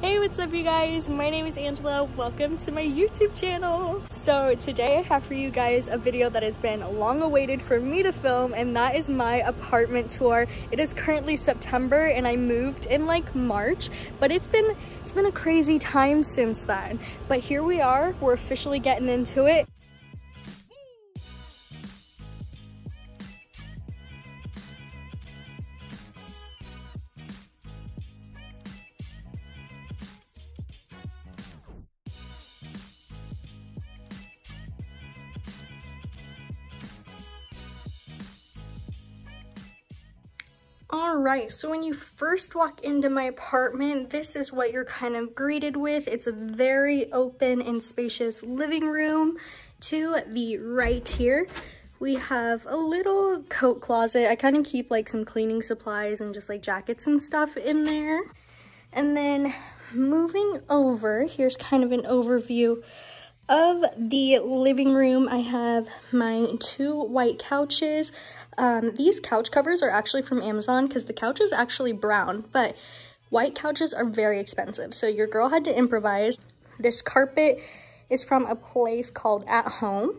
Hey, what's up you guys? My name is Angela. Welcome to my YouTube channel. So today I have for you guys a video that has been long awaited for me to film, and that is my apartment tour. It is currently September and I moved in like March, but it's been a crazy time since then. But here we are, we're officially getting into it. Alright, so when you first walk into my apartment, this is what you're kind of greeted with. It's a very open and spacious living room. To the right here, we have a little coat closet. I kind of keep like some cleaning supplies and just like jackets and stuff in there. And then moving over, here's kind of an overview of the living room. I have my two white couches. These couch covers are actually from Amazon because the couch is actually brown, but white couches are very expensive. So your girl had to improvise. This carpet is from a place called At Home.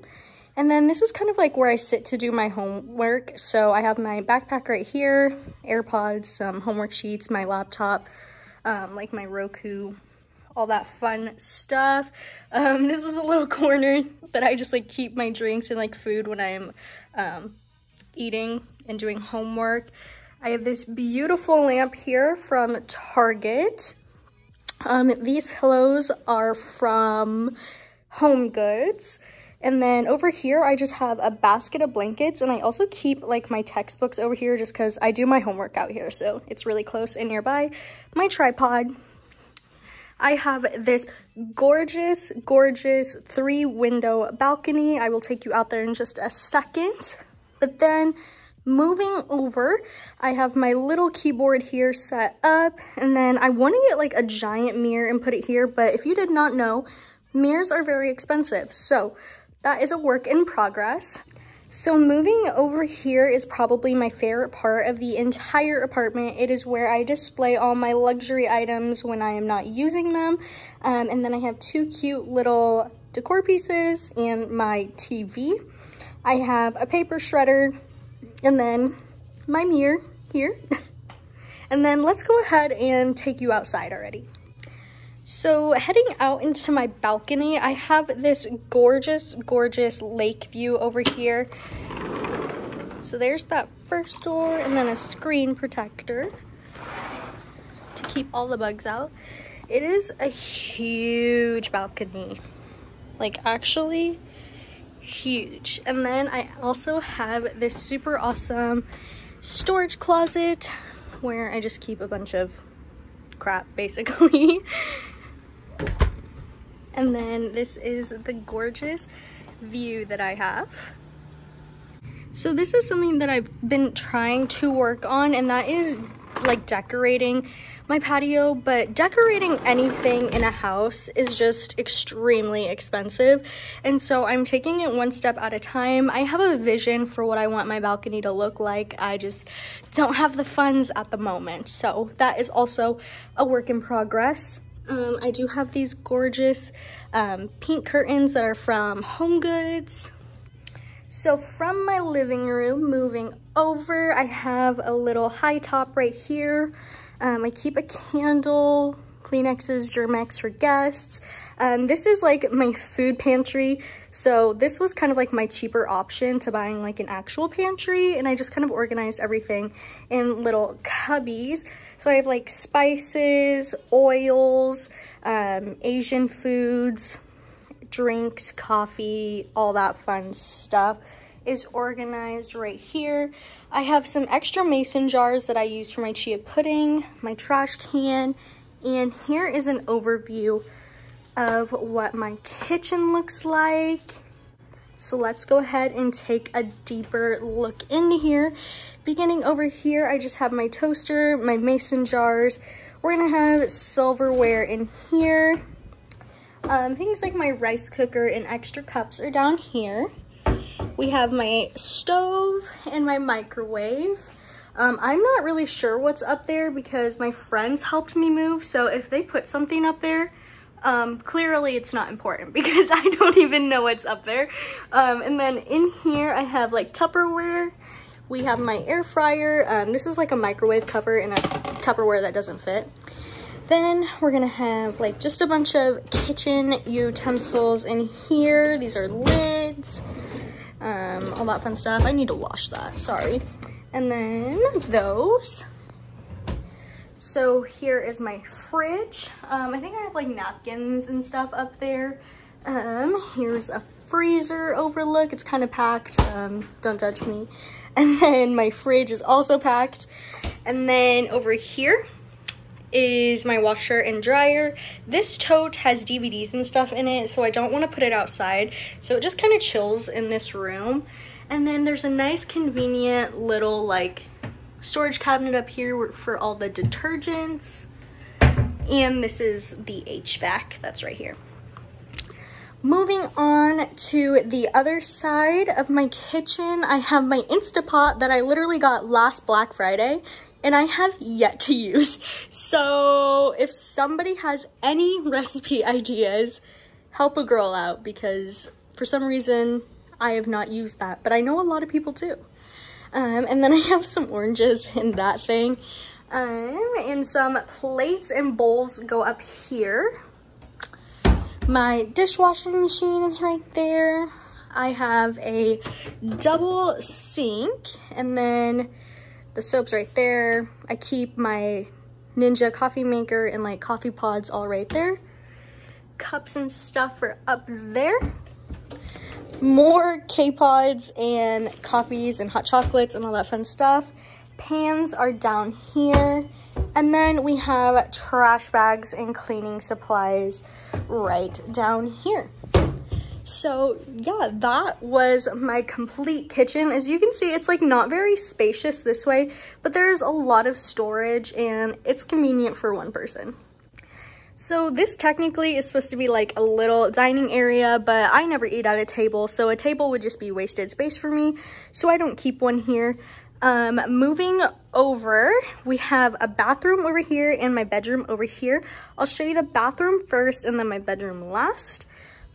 And then this is kind of like where I sit to do my homework. So I have my backpack right here, AirPods, some homework sheets, my laptop, like my Roku, all that fun stuff. This is a little corner that I just like keep my drinks and like food when I'm eating and doing homework. I have this beautiful lamp here from Target. These pillows are from Home Goods. And then over here, I just have a basket of blankets, and I also keep like my textbooks over here just because I do my homework out here, so it's really close and nearby. My tripod. I have this gorgeous 3-window balcony. I will take you out there in just a second. But then moving over, I have my little keyboard here set up. And then I want to get like a giant mirror and put it here. But if you did not know, mirrors are very expensive. So that is a work in progress. So moving over here is probably my favorite part of the entire apartment. It is where I display all my luxury items when I am not using them. And then I have two cute little decor pieces and my TV. I have a paper shredder and then my mirror here. And then let's go ahead and take you outside already. So heading out into my balcony, I have this gorgeous lake view over here. So there's that first door and then a screen protector to keep all the bugs out. It is a huge balcony, like actually huge. And then I also have this super awesome storage closet where I just keep a bunch of crap basically. And then this is the gorgeous view that I have. So this is something that I've been trying to work on, and that is like decorating my patio. But decorating anything in a house is just extremely expensive. And so I'm taking it one step at a time. I have a vision for what I want my balcony to look like. I just don't have the funds at the moment. So that is also a work in progress. I do have these gorgeous pink curtains that are from Home Goods. So from my living room, moving over, I have a little high top right here. I keep a candle, Kleenexes, Germex for guests. This is like my food pantry. So this was kind of like my cheaper option to buying like an actual pantry. And I just kind of organized everything in little cubbies. So I have like spices, oils, Asian foods, drinks, coffee, all that fun stuff is organized right here. I have some extra mason jars that I use for my chia pudding, my trash can, and here is an overview of what my kitchen looks like. So let's go ahead and take a deeper look into here. Beginning over here, I just have my toaster, my mason jars. We're gonna have silverware in here. Things like my rice cooker and extra cups are down here. We have my stove and my microwave. I'm not really sure what's up there because my friends helped me move, so if they put something up there, clearly it's not important because I don't even know what's up there. And then in here I have like Tupperware. We have my air fryer. This is like a microwave cover in a Tupperware that doesn't fit. Then we're gonna have like just a bunch of kitchen utensils in here. These are lids, all that fun stuff. I need to wash that, sorry. And then those. So here is my fridge. I think I have like napkins and stuff up there. Here's a freezer overlook. It's kind of packed, don't judge me. And then my fridge is also packed. And then over here is my washer and dryer. This tote has DVDs and stuff in it, so I don't want to put it outside. So it just kind of chills in this room. And then there's a nice convenient little like storage cabinet up here for all the detergents. And this is the HVAC that's right here. Moving on to the other side of my kitchen, I have my Instapot that I literally got last Black Friday and I have yet to use. So if somebody has any recipe ideas, help a girl out because for some reason I have not used that, but I know a lot of people do. And then I have some oranges in that thing. And some plates and bowls go up here. My dishwashing machine is right there. I have a double sink, and then the soap's right there. I keep my Ninja coffee maker and like coffee pods all right there. Cups and stuff are up there. More K-pods and coffees and hot chocolates and all that fun stuff. Pans are down here. And then we have trash bags and cleaning supplies right down here. So yeah, that was my complete kitchen. As you can see, it's like not very spacious this way, but there's a lot of storage and it's convenient for one person. So this technically is supposed to be like a little dining area, but I never eat at a table, so a table would just be wasted space for me, so I don't keep one here. Moving over, we have a bathroom over here and my bedroom over here. I'll show you the bathroom first and then my bedroom last,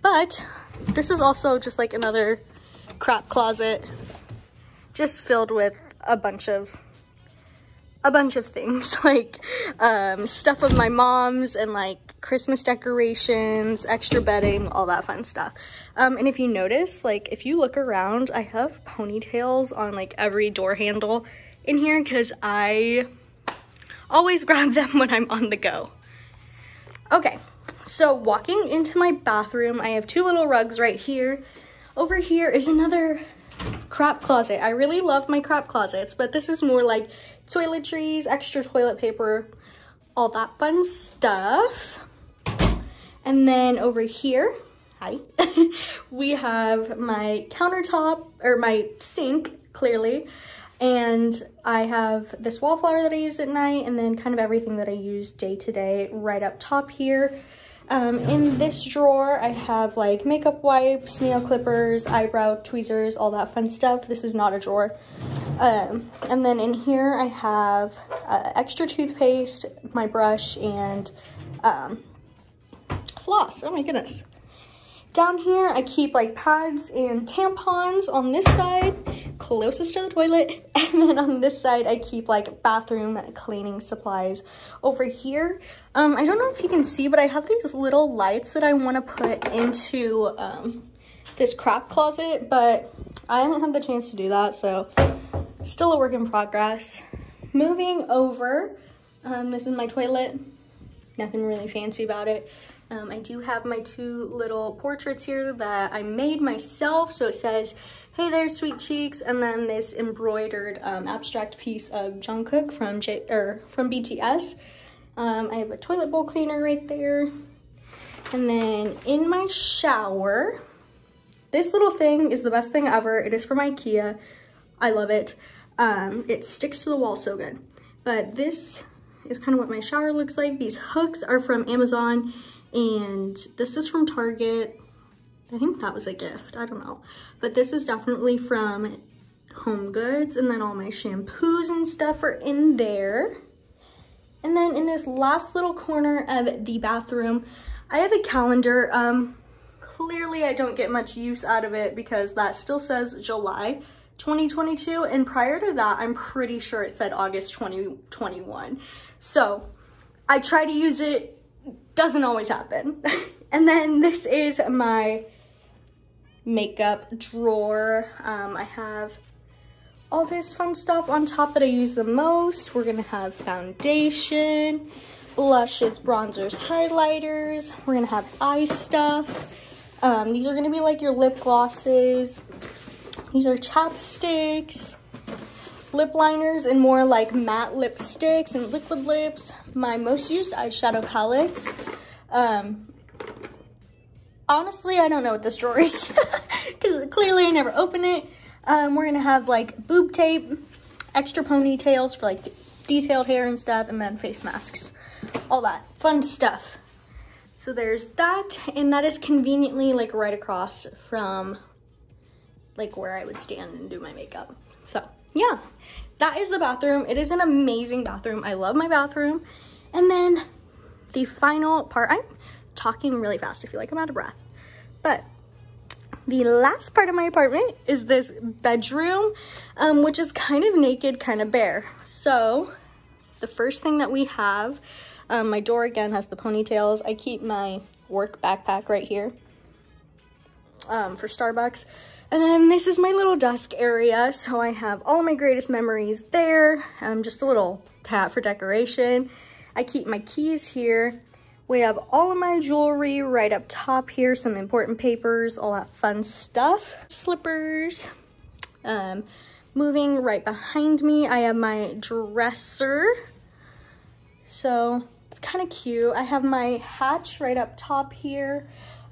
but this is also just like another crap closet, just filled with a bunch of things, like stuff of my mom's and like Christmas decorations, extra bedding, all that fun stuff. And if you notice, like if you look around, I have ponytails on like every door handle in here because I always grab them when I'm on the go. Okay, so walking into my bathroom, I have two little rugs right here. Over here is another crap closet. I really love my crap closets, but this is more like toiletries, extra toilet paper, all that fun stuff. And then over here, hi, we have my countertop, or my sink, clearly, and I have this wallflower that I use at night, and then kind of everything that I use day to day right up top here. In this drawer, I have like makeup wipes, nail clippers, eyebrow tweezers, all that fun stuff. This is not a drawer. And then in here, I have extra toothpaste, my brush, and floss. Oh my goodness. Down here, I keep like pads and tampons on this side, closest to the toilet. And then on this side, I keep like bathroom cleaning supplies. Over here, I don't know if you can see, but I have these little lights that I want to put into this crap closet, but I haven't had the chance to do that, so still a work in progress. Moving over, this is my toilet. Nothing really fancy about it. I do have my two little portraits here that I made myself. So it says, "Hey there, sweet cheeks," and then this embroidered abstract piece of Jungkook from BTS. I have a toilet bowl cleaner right there. And then in my shower, this little thing is the best thing ever. It is from IKEA. I love it. It sticks to the wall so good. But this is kind of what my shower looks like. These hooks are from Amazon, and this is from Target. I think that was a gift, I don't know. But this is definitely from home goods, and then all my shampoos and stuff are in there. And then in this last little corner of the bathroom, I have a calendar. Clearly I don't get much use out of it because that still says July 2022, and prior to that I'm pretty sure it said August 2021. So I try to use it, doesn't always happen. And then this is my makeup drawer. I have all this fun stuff on top that I use the most. We're gonna have foundation, blushes, bronzers, highlighters. We're gonna have eye stuff. These are gonna be like your lip glosses. These are chapsticks, lip liners, and more like matte lipsticks and liquid lips. My most used eyeshadow palettes. Honestly, I don't know what this drawer is because clearly I never open it. We're gonna have like boob tape, extra ponytails for like detailed hair and stuff, and then face masks, all that fun stuff. So there's that, and that is conveniently like right across from like where I would stand and do my makeup. So yeah, that is the bathroom. It is an amazing bathroom. I love my bathroom. And then the final part, I'm talking really fast. I feel like I'm out of breath. But the last part of my apartment is this bedroom, which is kind of naked, kind of bare. So the first thing that we have, my door again has the ponytails. I keep my work backpack right here for Starbucks. And then this is my little desk area. So I have all my greatest memories there. Just a little hat for decoration. I keep my keys here. We have all of my jewelry right up top here, some important papers, all that fun stuff. Slippers. Moving right behind me, I have my dresser. So it's kind of cute. I have my hatch right up top here.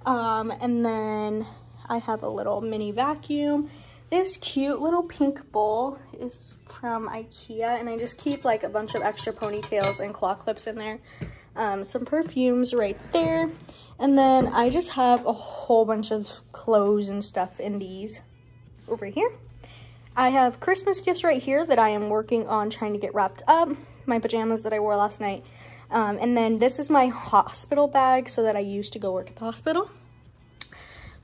And then I have a little mini vacuum. This cute little pink bowl is from IKEA, and I just keep like a bunch of extra ponytails and claw clips in there. Some perfumes right there, and then I just have a whole bunch of clothes and stuff in these over here. I have Christmas gifts right here that I am working on trying to get wrapped up. My pajamas that I wore last night, and then this is my hospital bag so that I used to go work at the hospital.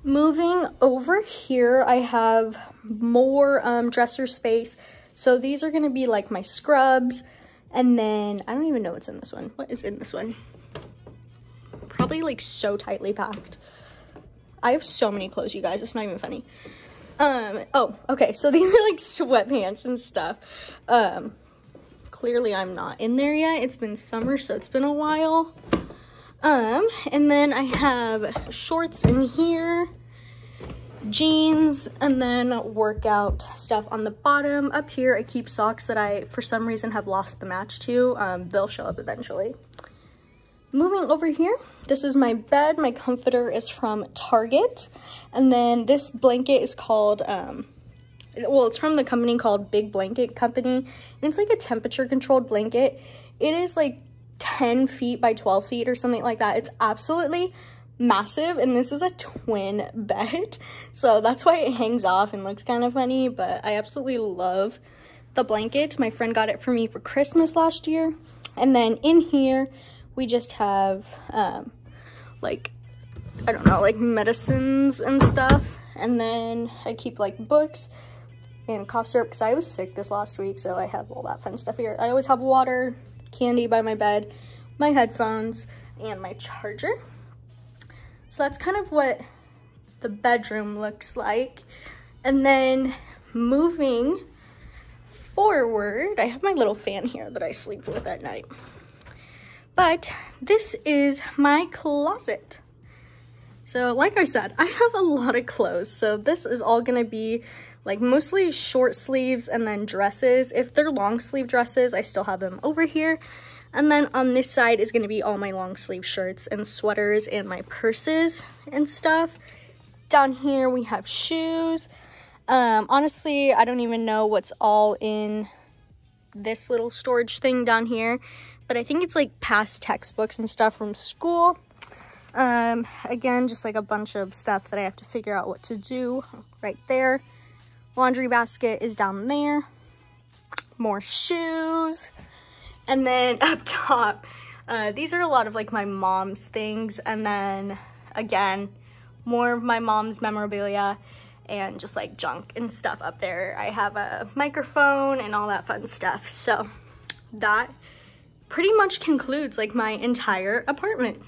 Moving over here, I have more dresser space. So these are gonna be like my scrubs. And then, I don't even know what's in this one. What is in this one? Probably like so tightly packed. I have so many clothes, you guys. It's not even funny. Oh, okay. So these are like sweatpants and stuff. Clearly I'm not in there yet. It's been summer, so it's been a while. And then I have shorts in here, jeans, and then workout stuff on the bottom. Up here I keep socks that I for some reason have lost the match to. They'll show up eventually. Moving over here, this is my bed. My comforter is from Target, and then this blanket is called well, it's from the company called Big Blanket Company, and it's like a temperature controlled blanket. It is like 10 feet by 12 feet or something like that. It's absolutely massive, and this is a twin bed, so that's why it hangs off and looks kind of funny, but I absolutely love the blanket. My friend got it for me for Christmas last year. And then in here we just have like, I don't know, like medicines and stuff, and then I keep like books and cough syrup because I was sick this last week, so I have all that fun stuff here. I always have water, candy by my bed, my headphones, and my charger. So that's kind of what the bedroom looks like. And then moving forward, I have my little fan here that I sleep with at night. But this is my closet. So like I said, I have a lot of clothes. So this is all gonna be like mostly short sleeves and then dresses. If they're long sleeve dresses, I still have them over here. And then on this side is gonna be all my long sleeve shirts and sweaters and my purses and stuff. Down here we have shoes. Honestly, I don't even know what's all in this little storage thing down here, but I think it's like past textbooks and stuff from school. Again, just like a bunch of stuff that I have to figure out what to do right there. Laundry basket is down there. More shoes. And then up top, these are a lot of like my mom's things. And then again, more of my mom's memorabilia and just like junk and stuff up there. I have a microphone and all that fun stuff. So that pretty much concludes like my entire apartment.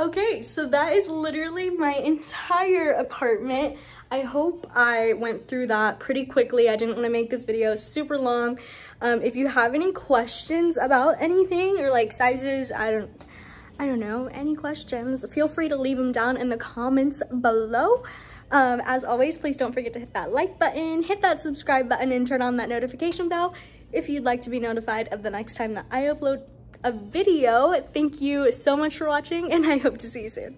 Okay, so that is literally my entire apartment. I hope I went through that pretty quickly. I didn't want to make this video super long. If you have any questions about anything or like sizes, I don't know, any questions, feel free to leave them down in the comments below. As always, please don't forget to hit that like button, hit that subscribe button, and turn on that notification bell if you'd like to be notified of the next time that I upload a video. Thank you so much for watching, and I hope to see you soon.